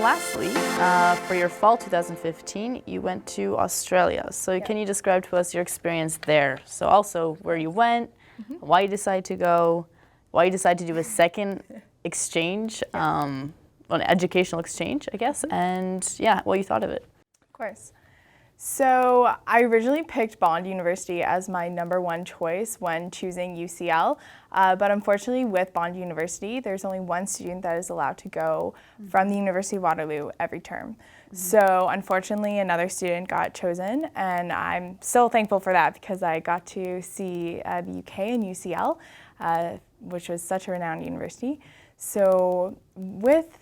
lastly, for your fall 2015, you went to Australia. So can you describe to us your experience there? So also where you went, why you decided to go, why you decided to do a second exchange, an educational exchange, I guess, and yeah, what you thought of it. Of course. So I originally picked Bond University as my #1 choice when choosing UCL, but unfortunately with Bond University, there's only one student that is allowed to go from the University of Waterloo every term. So unfortunately another student got chosen, and I'm so thankful for that because I got to see the UK and UCL, which was such a renowned university. So with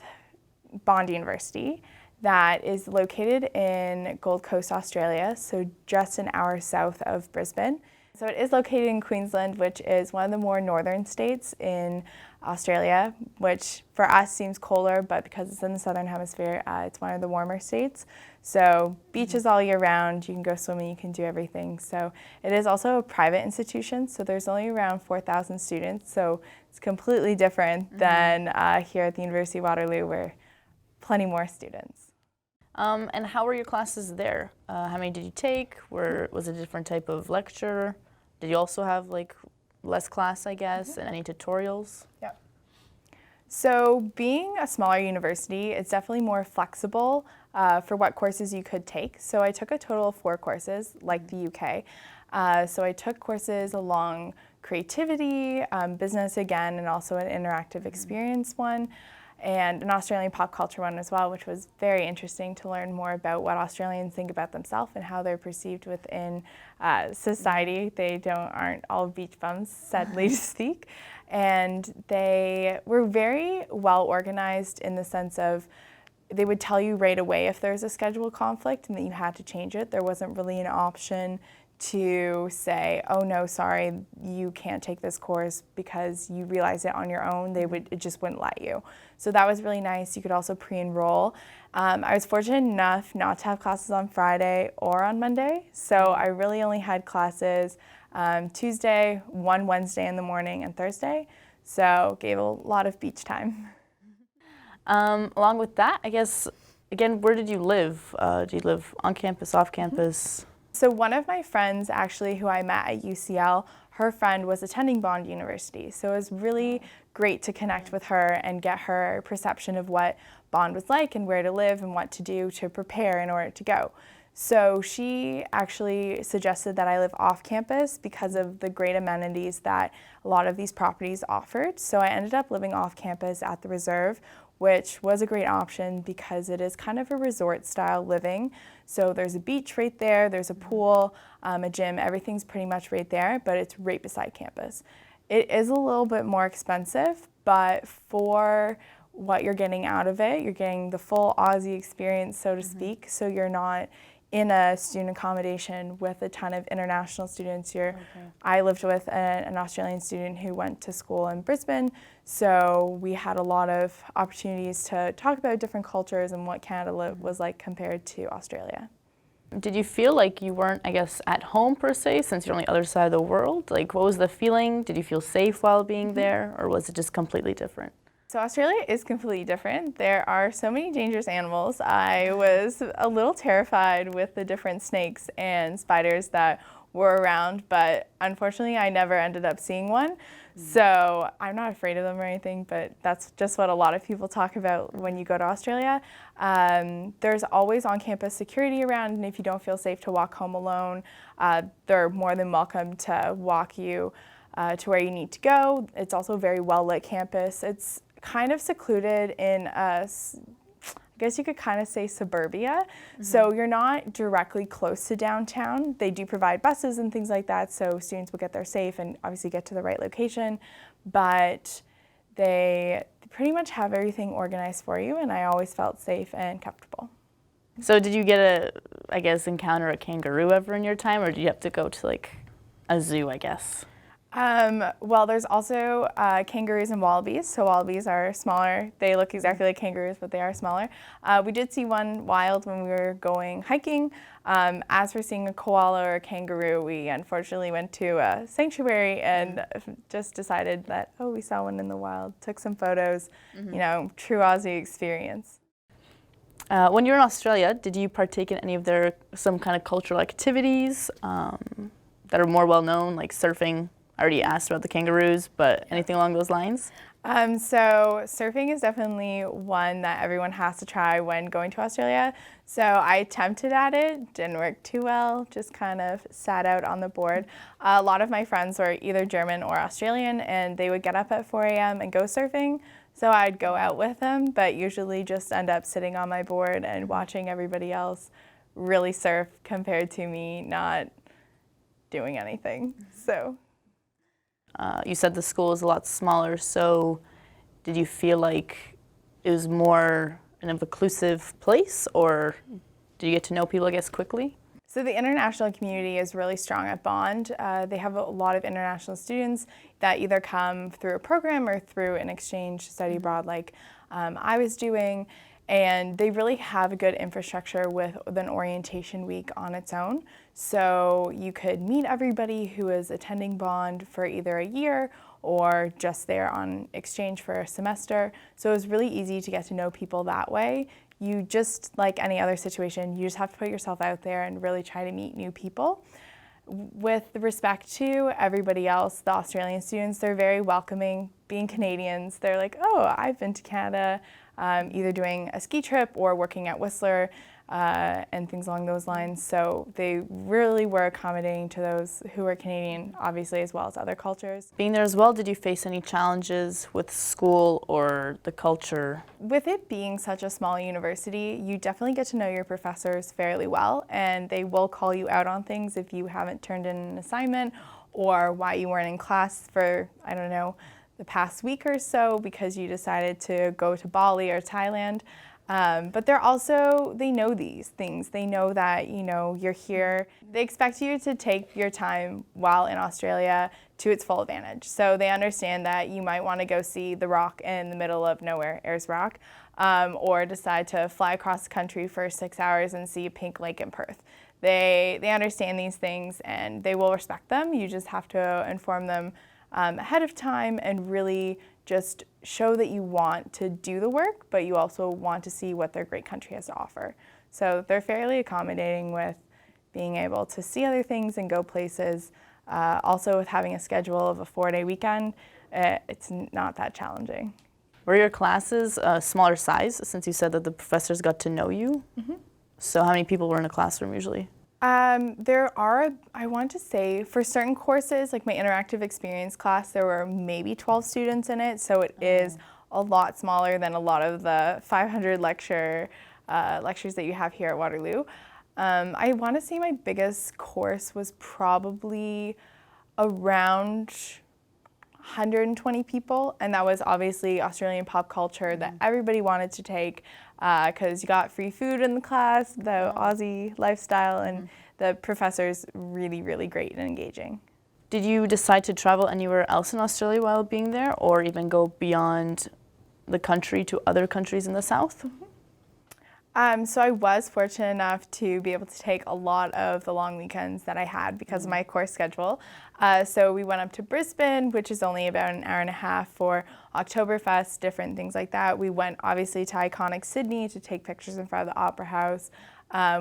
Bond University, that is located in Gold Coast, Australia, so just an hour south of Brisbane. So it is located in Queensland, which is one of the more northern states in Australia, which for us seems colder, but because it's in the southern hemisphere, it's one of the warmer states. So beaches all year round, you can go swimming, you can do everything. So it is also a private institution, so there's only around 4,000 students, so it's completely different than here at the University of Waterloo, where plenty more students. And how were your classes there? How many did you take? Was it a different type of lecture? Did you also have like less class, I guess, and any tutorials? Yeah. So being a smaller university, it's definitely more flexible for what courses you could take. So I took a total of 4 courses, like the UK. So I took courses along creativity, business again, and also an interactive experience one, and an Australian pop culture one as well, which was very interesting to learn more about what Australians think about themselves and how they're perceived within society. They aren't all beach bums, sadly to speak. And they were very well organized in the sense of they would tell you right away if there's a schedule conflict and that you had to change it. There wasn't really an option to say, oh no, sorry, you can't take this course because you realize it on your own. It just wouldn't let you. So that was really nice. You could also pre-enroll. I was fortunate enough not to have classes on Friday or on Monday. So I really only had classes Tuesday, one Wednesday in the morning, and Thursday. So gave a lot of beach time. Along with that, I guess, again, where did you live? Do you live on campus, off campus? So one of my friends, actually, who I met at UCL, her friend was attending Bond University. So it was really great to connect with her and get her perception of what Bond was like and where to live and what to do to prepare in order to go. So she actually suggested that I live off campus because of the great amenities that a lot of these properties offered. So I ended up living off campus at the Reserve, which was a great option because it is kind of a resort style living. So there's a beach right there, there's a pool, a gym, everything's pretty much right there, but it's right beside campus. It is a little bit more expensive, but for what you're getting out of it, you're getting the full Aussie experience, so to speak. So you're not in a student accommodation with a ton of international students. I lived with an Australian student who went to school in Brisbane, so we had a lot of opportunities to talk about different cultures and what Canada was like compared to Australia. Did you feel like you weren't, I guess, at home per se, since you're on the other side of the world? Like, what was the feeling? Did you feel safe while being there, or was it just completely different? So Australia is completely different. There are so many dangerous animals. I was a little terrified with the different snakes and spiders that were around, but unfortunately I never ended up seeing one. So I'm not afraid of them or anything, but that's just what a lot of people talk about when you go to Australia. There's always on-campus security around, and if you don't feel safe to walk home alone, they're more than welcome to walk you to where you need to go. It's also a very well-lit campus. It's kind of secluded in I guess you could kind of say suburbia. So you're not directly close to downtown. They do provide buses and things like that, so students will get there safe and obviously get to the right location, but they pretty much have everything organized for you, and I always felt safe and comfortable. So did you get I guess, encounter a kangaroo ever in your time, or did you have to go to like a zoo, I guess? Well, there's also kangaroos and wallabies. So wallabies are smaller. They look exactly like kangaroos, but they are smaller. We did see one wild when we were going hiking. As for seeing a koala or a kangaroo, we unfortunately went to a sanctuary and just decided that, oh, we saw one in the wild, took some photos, you know, true Aussie experience. When you were in Australia, did you partake in any of some kind of cultural activities that are more well known, like surfing? I already asked about the kangaroos, but anything along those lines? So surfing is definitely one that everyone has to try when going to Australia. So I attempted at it, didn't work too well, just kind of sat out on the board. A lot of my friends were either German or Australian, and they would get up at 4 a.m. and go surfing. So I'd go out with them, but usually just end up sitting on my board and watching everybody else really surf compared to me not doing anything. So. You said the school is a lot smaller, so did you feel like it was more an inclusive place, or did you get to know people, I guess, quickly? So the international community is really strong at Bond. They have a lot of international students that either come through a program or through an exchange study abroad like I was doing, and they really have a good infrastructure with an orientation week on its own. So you could meet everybody who is attending Bond for either a year or just there on exchange for a semester. So it was really easy to get to know people that way. You just, like any other situation, you just have to put yourself out there and really try to meet new people. With respect to everybody else, the Australian students, they're very welcoming. Being Canadians, they're like, oh, I've been to Canada, either doing a ski trip or working at Whistler and things along those lines. So they really were accommodating to those who were Canadian, obviously, as well as other cultures. Being there as well, did you face any challenges with school or the culture? With it being such a small university, you definitely get to know your professors fairly well, and they will call you out on things if you haven't turned in an assignment or why you weren't in class for, I don't know, the past week or so because you decided to go to Bali or Thailand. But they know these things. They know that, you're here. They expect you to take your time while in Australia to its full advantage. So they understand that you might want to go see the rock in the middle of nowhere, Ayers Rock, or decide to fly across the country for 6 hours and see a pink lake in Perth. They understand these things and they will respect them. You just have to inform them ahead of time and really just show that you want to do the work, but you also want to see what their great country has to offer. So they're fairly accommodating with being able to see other things and go places. Also with having a schedule of a 4-day weekend, it's not that challenging. Were your classes a smaller size, since you said that the professors got to know you? Mm-hmm. So how many people were in a classroom usually? There are, I want to say, for certain courses, like my interactive experience class, there were maybe 12 students in it, so it is a lot smaller than a lot of the 500 lectures that you have here at Waterloo. I want to say my biggest course was probably around 120 people, and that was obviously Australian pop culture that everybody wanted to take because you got free food in the class, the Aussie lifestyle, and the professors really, really great and engaging. Did you decide to travel anywhere else in Australia while being there, or even go beyond the country to other countries in the south? So I was fortunate enough to be able to take a lot of the long weekends that I had because of my course schedule. So we went up to Brisbane, which is only about an hour and a half for Oktoberfest, different things like that. We went obviously to iconic Sydney to take pictures in front of the Opera House.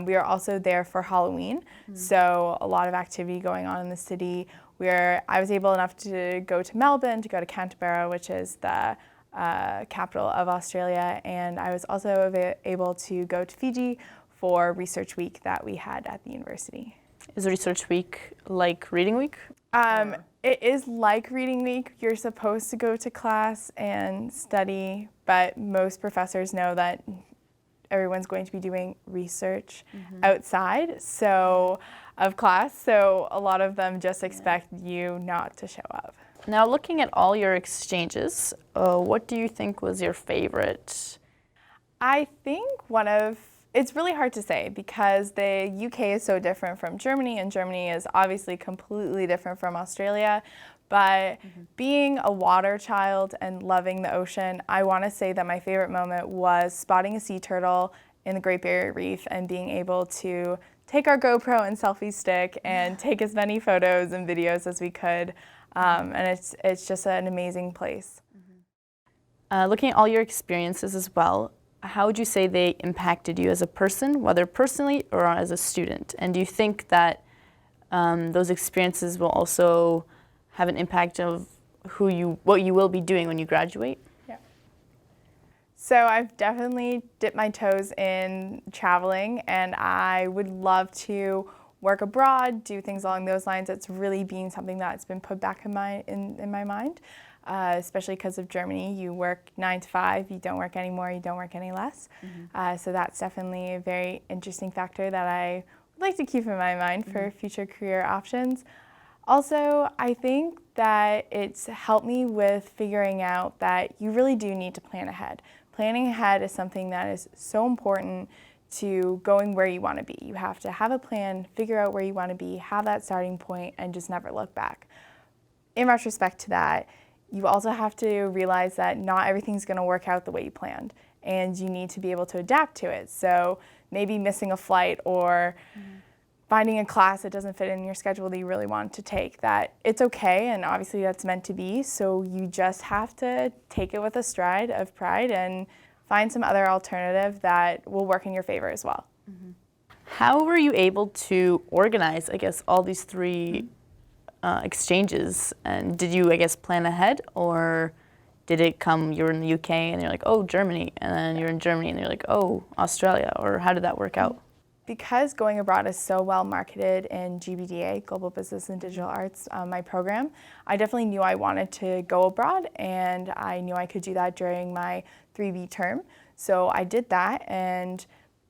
We are also there for Halloween, so a lot of activity going on in the city. I was able enough to go to Melbourne, to go to Canberra, which is the capital of Australia, and I was also able to go to Fiji for Research Week that we had at the university. Is Research Week like Reading Week? It is like Reading Week. You're supposed to go to class and study, but most professors know that everyone's going to be doing research outside of class, so a lot of them just expect you not to show up. Now, looking at all your exchanges, what do you think was your favorite? I think it's really hard to say because the UK is so different from Germany, and Germany is obviously completely different from Australia. But being a water child and loving the ocean, I want to say that my favorite moment was spotting a sea turtle in the Great Barrier Reef and being able to take our GoPro and selfie stick and take as many photos and videos as we could. And it's just an amazing place. Looking at all your experiences as well, how would you say they impacted you as a person, whether personally or as a student? And do you think that those experiences will also have an impact of what you will be doing when you graduate? Yeah. So I've definitely dipped my toes in traveling, and I would love to work abroad, do things along those lines. It's really been something that's been put back in my mind, especially because of Germany. You work 9 to 5, you don't work any more, you don't work any less. So that's definitely a very interesting factor that I would like to keep in my mind for future career options. Also, I think that it's helped me with figuring out that you really do need to plan ahead. Planning ahead is something that is so important to going where you want to be. You have to have a plan, figure out where you want to be, have that starting point, and just never look back. In retrospect to that, you also have to realize that not everything's going to work out the way you planned, and you need to be able to adapt to it. So maybe missing a flight or finding a class that doesn't fit in your schedule that you really want to take, that it's okay, and obviously that's meant to be, so you just have to take it with a stride of pride and find some other alternative that will work in your favor as well. How were you able to organize, I guess, all these three exchanges? And did you, I guess, plan ahead, or did it come, you were in the UK and you're like, oh, Germany, and then you're in Germany and you're like, oh, Australia, or how did that work out? Because going abroad is so well marketed in GBDA, Global Business and Digital Arts, my program, I definitely knew I wanted to go abroad, and I knew I could do that during my 3B term. So I did that, and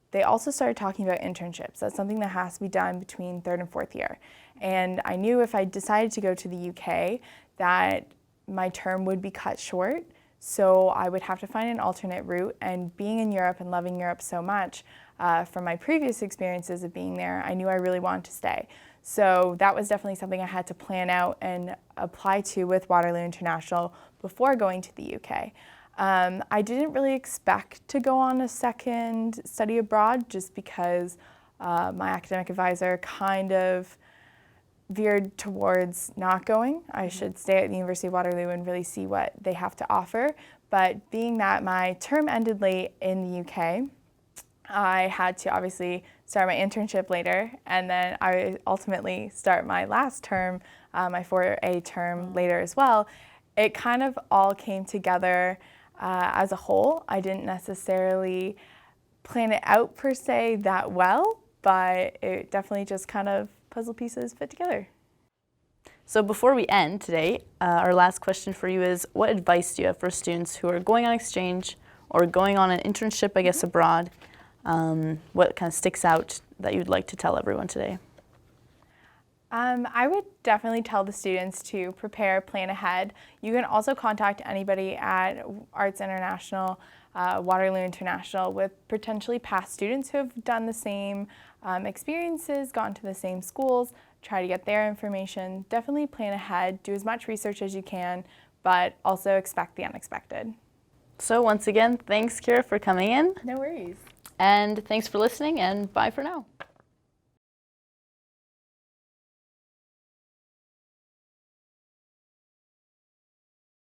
they also started talking about internships. That's something that has to be done between 3rd and 4th year. And I knew if I decided to go to the UK that my term would be cut short, so I would have to find an alternate route. And being in Europe and loving Europe so much, from my previous experiences of being there, I knew I really wanted to stay. So that was definitely something I had to plan out and apply to with Waterloo International before going to the UK. I didn't really expect to go on a second study abroad just because my academic advisor kind of veered towards not going. I should stay at the University of Waterloo and really see what they have to offer. But being that my term ended late in the UK, I had to obviously start my internship later, and then I ultimately start my last term, my 4A term later as well. It kind of all came together as a whole. I didn't necessarily plan it out per se that well, but it definitely just kind of puzzle pieces fit together. So before we end today, our last question for you is, what advice do you have for students who are going on exchange or going on an internship, I guess, abroad? What kind of sticks out that you'd like to tell everyone today? I would definitely tell the students to prepare, plan ahead. You can also contact anybody at Arts International, Waterloo International, with potentially past students who have done the same experiences, gone to the same schools, try to get their information. Definitely plan ahead, do as much research as you can, but also expect the unexpected. So once again, thanks, Keira, for coming in. No worries. And thanks for listening, and bye for now.